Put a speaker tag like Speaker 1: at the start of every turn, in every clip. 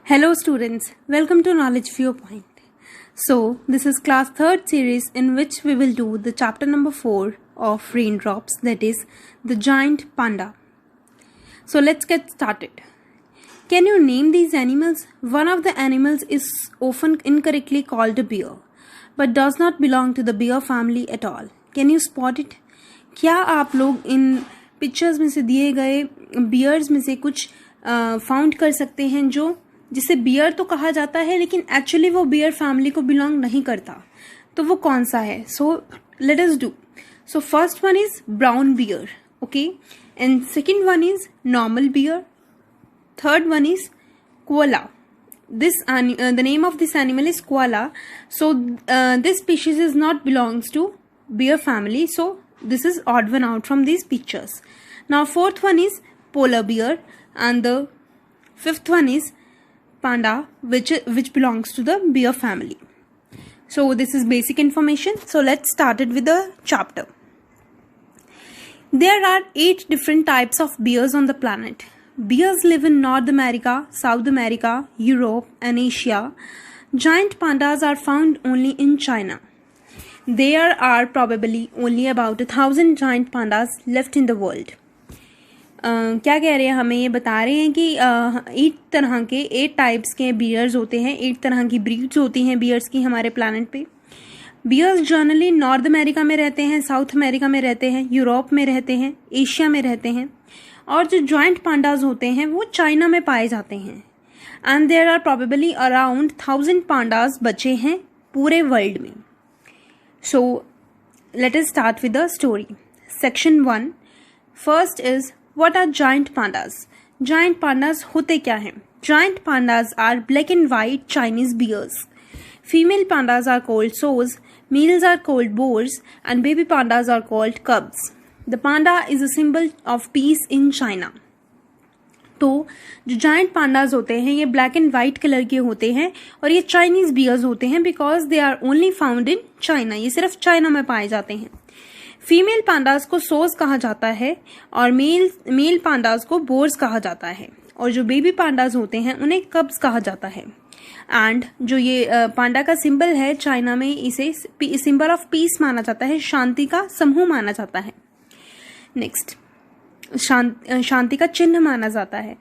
Speaker 1: Hello students, welcome to Knowledge Viewpoint. So, this is class 3rd series in which we will do the chapter number 4 of Raindrops, that is the giant panda. So, let's get started. Can you name these animals? One of the animals is often incorrectly called a bear, but does not belong to the bear family at all. Can you spot it? क्या आप लोग इन pictures में से दिए गए bears में से कुछ फाउंड कर सकते हैं जो जिसे बियर तो कहा जाता है लेकिन एक्चुअली वो बियर फैमिली को बिलोंग नहीं करता? तो वो कौन सा है? So let us do. So first one is brown bear, okay, and second one is normal bear, third one is koala. The name of this animal is koala. So this species is not belongs to bear family. So this is odd one out from these pictures. Now fourth one is polar bear, and the fifth one is panda, which belongs to the bear family. So this is basic information. So let's start it with the chapter. There are 8 different types of bears on the planet. Bears live in North America, South America, Europe, and Asia. Giant pandas are found only in China. There are probably only about 1,000 giant pandas left in the world. क्या कह रहे हैं? हमें ये बता रहे हैं कि 8 टाइप्स के बियर्स होते हैं, 8 तरह की ब्रीड्स होती हैं बियर्स की हमारे प्लानट पे. बियर्स जनरली नॉर्थ अमेरिका में रहते हैं, साउथ अमेरिका में रहते हैं, यूरोप में रहते हैं, एशिया में रहते हैं, और जो जॉइंट पांडाज होते हैं वो चाइना में पाए जाते हैं. And there are probably around 1,000 pandas बचे हैं पूरे वर्ल्ड में. So let us start with the story. Section 1. First is what are giant pandas. Giant pandas होते क्या हैं? Giant pandas are black and white Chinese bears. Female pandas are called sows, males are called boars, and baby pandas are called cubs. The panda is a symbol of peace in China. तो जो giant pandas होते हैं ये black and white colour के होते हैं और ये चाइनीज बियर्स होते हैं because they are only found in China. ये सिर्फ चाइना में पाए जाते हैं. फीमेल पांडाज को सोज कहा जाता है और मेल पांडाज को बोर्स कहा जाता है, और जो बेबी पांडाज होते हैं उन्हें कब्स कहा जाता है. एंड जो ये पांडा का सिंबल है चाइना में, इसे सिंबल ऑफ पीस माना जाता है, शांति का समूह माना जाता है. नेक्स्ट, शांति का चिन्ह माना जाता है.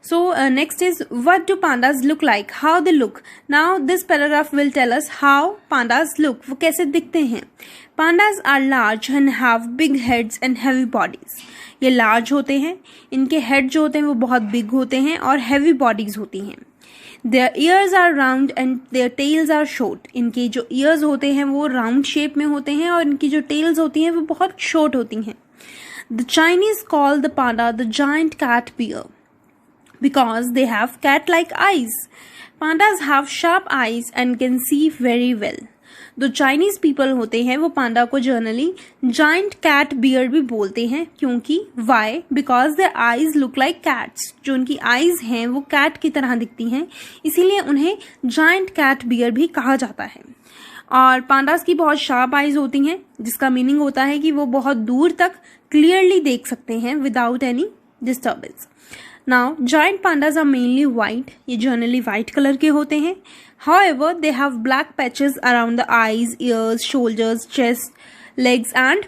Speaker 1: So next is what do pandas look like, how they look. Now this paragraph will tell us how pandas look, वो कैसे दिखते हैं. Pandas are large and have big heads and heavy bodies. ये लार्ज होते हैं, इनके head जो होते हैं वो बहुत बिग होते हैं और हैवी बॉडीज होती हैं. Their ears are round and their tails are short. इनके जो ears होते हैं वो राउंड शेप में होते हैं और इनकी जो tails होती हैं वो बहुत short होती हैं. The Chinese call the panda the giant cat bear because they have cat-like eyes. Pandas have sharp eyes and can see very well. जो चाइनीज पीपल होते हैं वो पांडा को जनरली जाइंट कैट बियर भी बोलते हैं. क्योंकि why? Because their eyes look like cats. जो उनकी आईज हैं वो कैट की तरह दिखती हैं, इसीलिए उन्हें जाइंट कैट बियर भी कहा जाता है. और पांडास की बहुत शार्प आईज होती हैं, जिसका मीनिंग होता है कि वो बहुत दूर तक क्लियरली देख सकते हैं without any disturbance. Now giant pandas are mainly white. ये जनरली व्हाइट कलर के होते हैं. However, they have black patches around the eyes, ears, shoulders, chest, legs and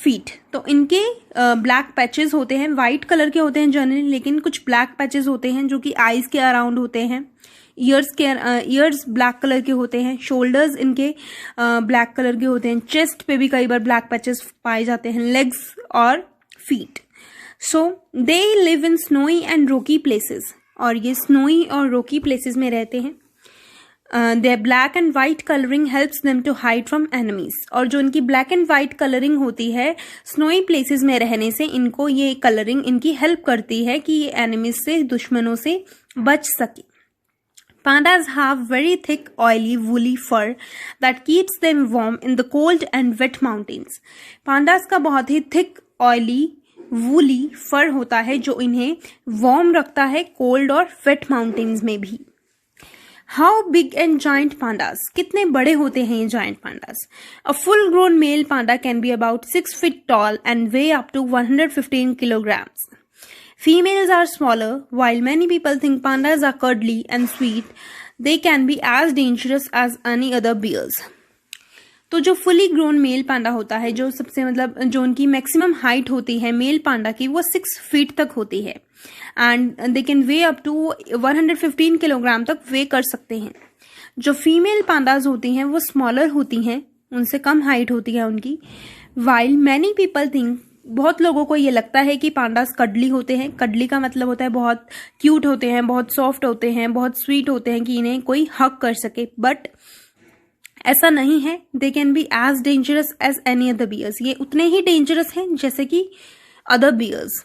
Speaker 1: feet. तो इनके ब्लैक पैचेस होते हैं, व्हाइट कलर के होते हैं जनरली, लेकिन कुछ ब्लैक पैचेस होते हैं जो कि आईज के अराउंड होते हैं. ईयर्स ब्लैक कलर के होते हैं. शोल्डर्स इनके ब्लैक कलर के होते हैं. चेस्ट पे भी कई बार ब्लैक पैचेस पाए जाते हैं. लेग्स और feet. So they live in snowy and रोकी प्लेसेस. और ये स्नोई और रोकी प्लेसेस में रहते हैं. Their black and white coloring helps them to hide from enemies. और जो इनकी black and white coloring होती है snowy places में रहने से इनको ये coloring इनकी help करती है कि ये enemies से, दुश्मनों से बच सके. Pandas have very thick, oily, woolly fur that keeps them warm in the cold and wet mountains. Pandas का बहुत ही thick, oily, woolly fur होता है जो इन्हें warm रखता है cold और wet mountains में भी. How big and giant pandas? कितने बड़े होते हैं ये giant pandas? A full-grown male panda can be about 6 feet tall and weigh up to 115 kilograms. Females are smaller. While many people think pandas are cuddly and sweet, they can be as dangerous as any other bears. तो जो fully grown mail पांडा होता है, जो सबसे मतलब जो उनकी maximum height होती है मेल पांडा की, वो 6 फीट तक होती है and they can weigh up to 115 kilogram तक वे कर सकते हैं. जो फीमेल पांडाज होती हैं वो स्मॉलर होती हैं, उनसे कम हाइट होती है उनकी. वाइल मैनी पीपल थिंक, बहुत लोगों को ये लगता है कि पांडास कडली होते हैं. कडली का मतलब होता है बहुत क्यूट होते हैं, बहुत सॉफ्ट होते हैं, बहुत स्वीट होते हैं कि इन्हें कोई हक कर सके, बट ऐसा नहीं है. They can be as dangerous as any other bears. ये उतने ही डेंजरस हैं जैसे कि other bears.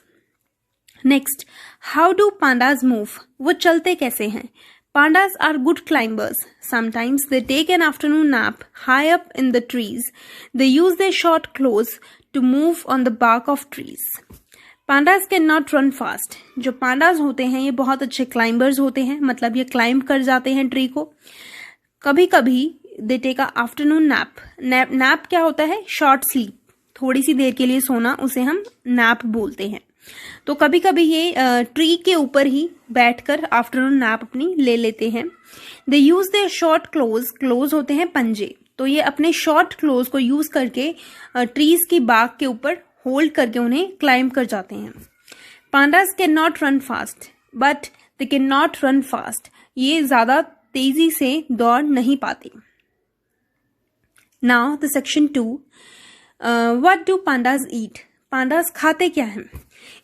Speaker 1: Next, how do pandas move. वो चलते कैसे हैं. Pandas are good climbers. Sometimes they take an afternoon nap high up in the trees. They use their short claws to move on the bark of trees. Pandas cannot run fast. जो pandas होते हैं ये बहुत अच्छे climbers होते हैं, मतलब ये climb कर जाते हैं ट्री को. कभी कभी they take a afternoon nap. Nap क्या होता है? Short sleep. थोड़ी सी देर के लिए सोना, उसे हम nap बोलते हैं. तो कभी कभी ये ट्री के ऊपर ही बैठकर आफ्टरनून नैप अपनी ले लेते हैं. They use their short claws. Claws होते हैं पंजे. तो ये अपने शॉर्ट क्लोज को यूज करके ट्रीज की बाग के ऊपर होल्ड करके उन्हें क्लाइंब कर जाते हैं. Pandas can not run fast, but they can not run fast. ये ज्यादा तेजी से दौड़ नहीं पाते. Now the section 2. What do pandas eat. Pandas खाते क्या हैं.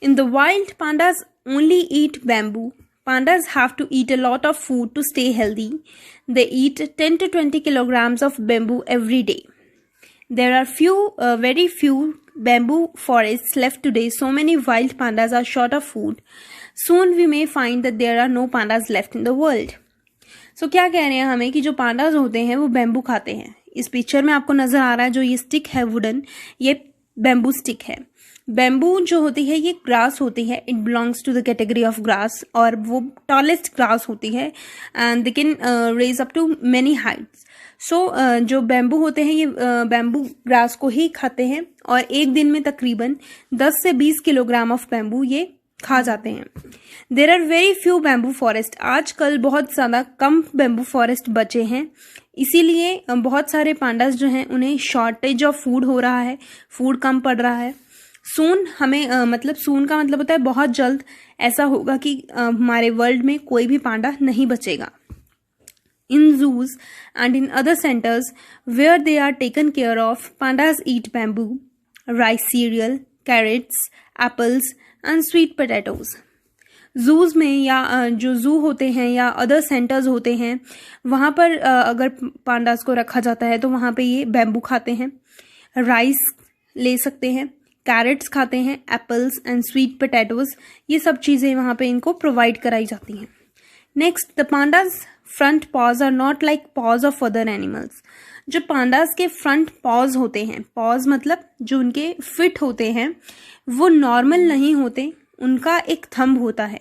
Speaker 1: In the wild, pandas only eat bamboo. Pandas have to eat a lot of food to stay healthy. They eat 10 to 20 kilograms of bamboo every day. There are very few bamboo forests left today. So many wild pandas are short of food. Soon we may find that there are no pandas left in the world. So क्या कह रहे हैं हमें कि जो pandas होते हैं वो बैम्बू खाते हैं. इस पिक्चर में आपको नजर आ रहा है जो ये स्टिक है वुडन, ये बैम्बू स्टिक है. बैम्बू जो होती है ये ग्रास होती है. It belongs to the category of grass और वो टॉलेस्ट ग्रास होती है and they can raise up to many heights. So जो बैम्बू होते हैं ये बैम्बू ग्रास को ही खाते हैं और एक दिन में तकरीबन 10 से 20 किलोग्राम ऑफ बैम्बू ये खा जाते हैं. There are very few bamboo forest. आजकल बहुत ज़्यादा कम बैम्बू फॉरेस्ट बचे हैं, इसीलिए बहुत सारे पांडास जो हैं उन्हें शॉर्टेज ऑफ फूड हो रहा है, फूड कम पड़ रहा है. सून हमें मतलब सून का मतलब होता है बहुत जल्द ऐसा होगा कि हमारे वर्ल्ड में कोई भी पांडा नहीं बचेगा. In zoos and in other centres where they are taken care of, pandas eat bamboo, rice cereal, carrots, apples and sweet potatoes. Zoos में या जो जू होते हैं या अदर सेंटर्स होते हैं वहाँ पर अगर पांडास को रखा जाता है तो वहाँ पे ये बैम्बू खाते हैं, राइस ले सकते हैं, कैरेट्स खाते हैं, एप्पल्स एंड स्वीट पोटैटोज, ये सब चीज़ें वहाँ पे इनको प्रोवाइड कराई जाती हैं. Next, the pandas front paws are not like paws of other animals. जो पांडास के फ्रंट पॉज होते हैं, पॉज मतलब जो उनके फिट होते हैं, वो नॉर्मल नहीं होते, उनका एक थंब होता है.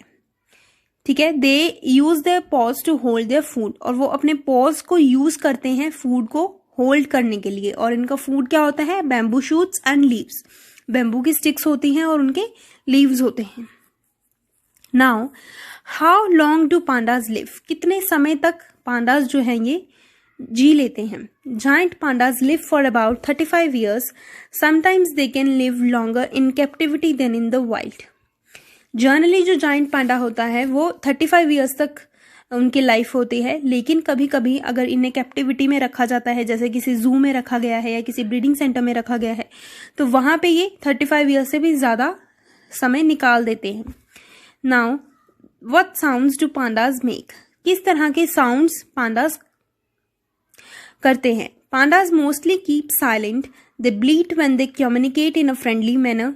Speaker 1: ठीक है. They use their paws to hold their food. और वो अपने पॉज को यूज करते हैं फूड को होल्ड करने के लिए. और इनका फूड क्या होता है? Bamboo shoots and leaves. Bamboo की स्टिक्स होती हैं और उनके लीव्स होते हैं. Now, how long do pandas live. कितने समय तक पांडास जो हैं ये जी लेते हैं. Giant pandas live for about 35 years. Sometimes they can live longer in captivity than in the wild. Generally जो जाइंट पांडा होता है वो 35 years तक उनकी लाइफ होती है, लेकिन कभी कभी अगर इन्हें कैप्टिविटी में रखा जाता है, जैसे किसी जू में रखा गया है या किसी ब्रीडिंग सेंटर में रखा गया है, तो वहां पे ये 35 years से भी ज्यादा समय निकाल देते हैं. Now, what sounds do pandas make. किस तरह के साउंड्स पांडास करते हैं. Pandas mostly keep silent. They bleat when they communicate in a friendly manner.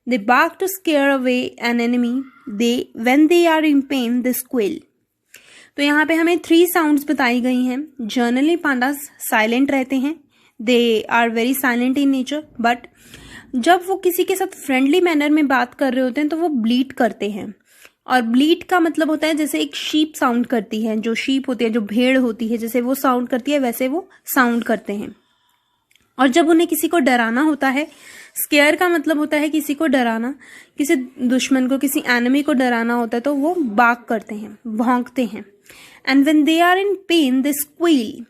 Speaker 1: They bark to scare away an enemy. When they are in pain they squeal. तो यहाँ पे हमें 3 sounds बताई गई हैं. जनरली पांडास साइलेंट रहते हैं. They are very silent in nature, but जब वो किसी के साथ फ्रेंडली मैनर में बात कर रहे होते हैं तो वो ब्लीट करते हैं. और ब्लीट का मतलब होता है जैसे एक शीप साउंड करती है. जो शीप होती है, जो भेड़ होती है, जैसे वो साउंड करती है वैसे वो साउंड करते हैं. और जब उन्हें किसी को डराना होता है स्केयर का मतलब होता है किसी को डराना, किसी दुश्मन को, किसी एनिमी को डराना होता है तो वो बार्क करते हैं, भौंकते हैं। And when they are in pain they squeal,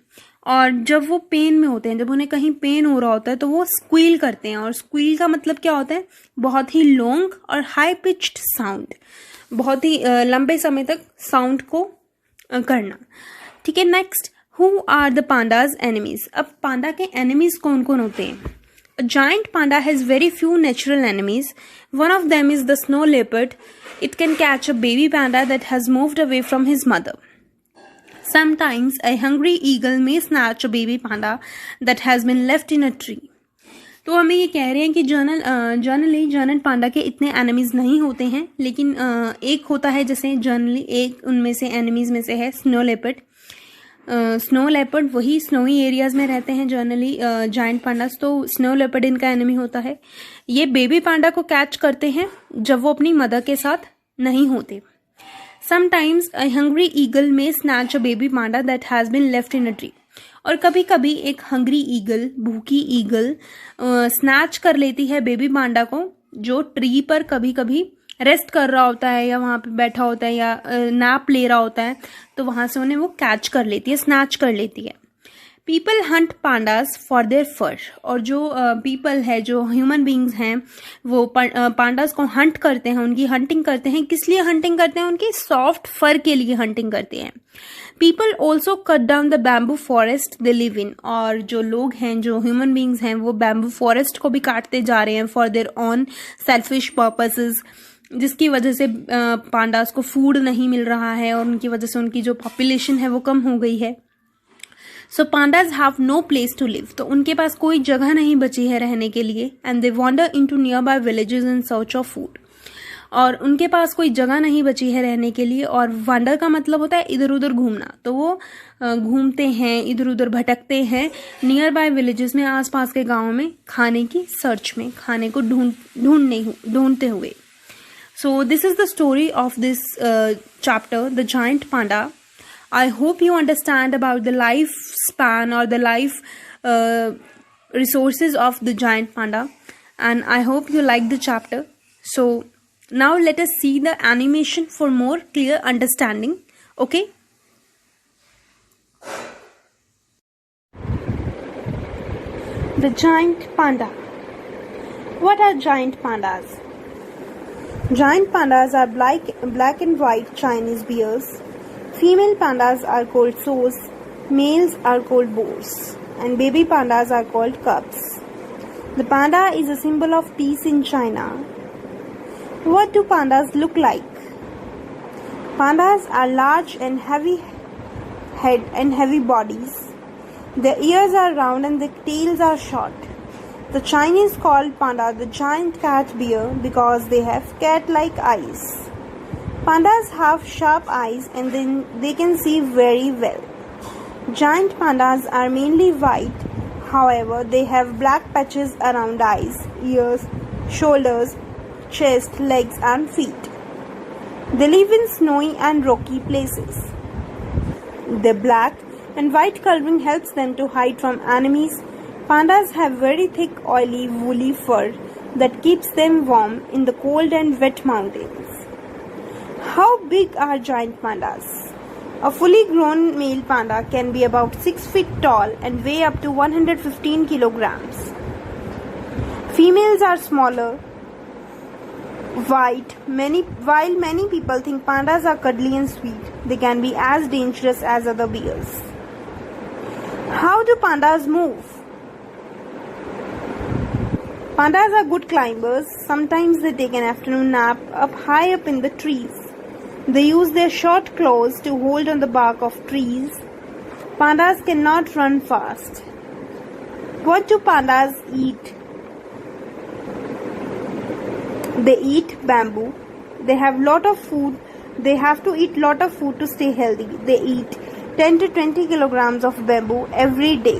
Speaker 1: और जब वो पेन में होते हैं, जब उन्हें कहीं पेन हो रहा होता है तो वो स्क्वील करते हैं। और स्क्वील का मतलब क्या होता है? बहुत ही लॉन्ग और हाई पिच्ड साउंड, बहुत ही लंबे समय तक साउंड को करना। ठीक है, next, who are the pandas enemies. अब पांडा के एनिमीज कौन कौन होते हैं? A giant panda has very few natural enemies. One of them is the snow leopard. It can catch a baby panda that has moved away from his mother. Sometimes a hungry eagle may snatch a baby panda that has been left in a tree. तो हमें ये कह रहे हैं कि generally giant पांडा के इतने enemies नहीं होते हैं, लेकिन एक होता है, जैसे जनरली एक उनमें से एनिमीज में से है स्नो लेपर्ड। स्नो लेपर्ड वही स्नोई एरियाज में रहते हैं जनरली जायंट पांडास, तो स्नो लेपर्ड इनका एनिमी होता है। ये बेबी पांडा को कैच करते हैं जब वो अपनी मदर के साथ नहीं होते। Sometimes a hungry eagle may snatch a baby panda that has been left in a tree. और कभी कभी एक हंग्री ईगल, भूखी ईगल स्नैच कर लेती है बेबी पांडा को, जो ट्री पर कभी कभी रेस्ट कर रहा होता है या वहां पे बैठा होता है या नैप ले रहा होता है, तो वहां से उन्हें वो कैच कर लेती है, स्नैच कर लेती है। People hunt pandas for their fur. और जो पीपल है, जो ह्यूमन बींग्स हैं, वो पांडास को हंट करते हैं, उनकी हंटिंग करते हैं। किस लिए हंटिंग करते हैं? उनके सॉफ्ट फर के लिए हंटिंग करते हैं। People also cut down the bamboo forest they live in. और जो लोग हैं, जो ह्यूमन बींग्स हैं, वो बैम्बू फॉरेस्ट को भी काटते जा रहे हैं for their on selfish purposes, जिसकी वजह से पांडास को फूड नहीं मिल रहा है और उनकी वजह से उनकी जो पॉपुलेशन है वो कम हो गई है। So pandas have no place to live. तो उनके पास कोई जगह नहीं बची है रहने के लिए। And they wander into nearby villages in search of food. और उनके पास कोई जगह नहीं बची है रहने के लिए। और वांडर का मतलब होता है इधर उधर घूमना, तो वो घूमते हैं, इधर उधर भटकते हैं नियर बाय विलेजेस में, आसपास के गाँव में, खाने की सर्च में, खाने को ढूंढते हुए। So this is the story of this chapter, the giant panda. I hope you understand about the lifespan or the life resources of the giant panda, and I hope you like the chapter. So now let us see the animation for more clear understanding. Okay? The giant panda. What are giant pandas? Giant pandas are black and white Chinese bears. Female pandas are called sows, males are called boars, and baby pandas are called cubs. The panda is a symbol of peace in China. What do pandas look like? Pandas are large and heavy head and heavy bodies. Their ears are round and their tails are short. The Chinese call panda the giant cat bear because they have cat-like eyes. Pandas have sharp eyes and then they can see very well. Giant pandas are mainly white, however they have black patches around eyes, ears, shoulders, chest, legs and feet. They live in snowy and rocky places. Their black and white coloring helps them to hide from enemies. Pandas have very thick, oily, woolly fur that keeps them warm in the cold and wet mountains. How big are giant pandas? A fully grown male panda can be about 6 feet tall and weigh up to 115 kilograms. Females are smaller, white. While many people think pandas are cuddly and sweet, they can be as dangerous as other bears. How do pandas move? Pandas are good climbers. Sometimes they take an afternoon nap high up in the trees. They use their short claws to hold on the bark of trees. Pandas cannot run fast. What do pandas eat? They eat bamboo. They have lot of food. They have to eat lot of food to stay healthy. They eat 10 to 20 kilograms of bamboo every day.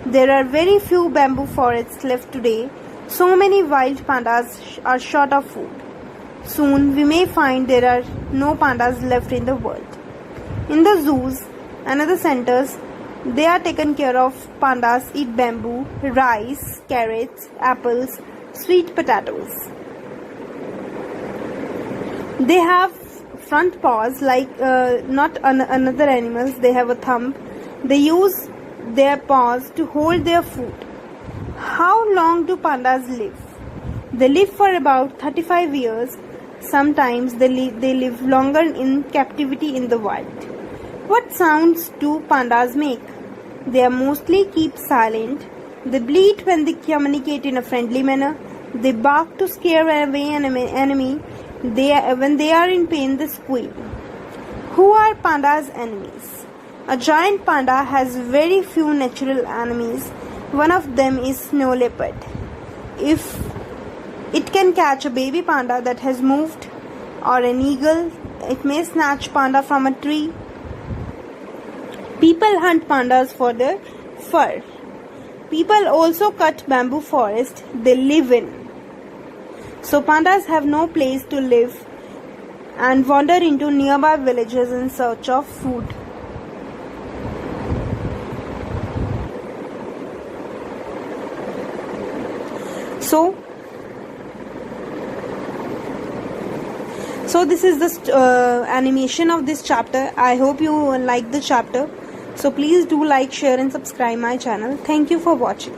Speaker 1: There are very few bamboo forests left today. So many wild pandas are short of food. Soon we may find there are no pandas left in the world. In the zoos and other centers, they are taken care of. Pandas eat bamboo, rice, carrots, apples, sweet potatoes. They have front paws like not another animals. They have a thumb. They use their paws to hold their food. How long do pandas live? They live for about 35 years. Sometimes they live longer in captivity in the wild. What sounds do pandas make? They are mostly keep silent. They bleat when they communicate in a friendly manner. They bark to scare away an enemy. When they are in pain, they squeal. Who are pandas' enemies? A giant panda has very few natural enemies. One of them is snow leopard. If it can catch a baby panda that has moved, or an eagle, it may snatch panda from a tree. People hunt pandas for their fur. People also cut bamboo forest they live in. So pandas have no place to live and wander into nearby villages in search of food. So this is the animation of this chapter. I hope you like the chapter. So please do like, share and subscribe my channel. Thank you for watching.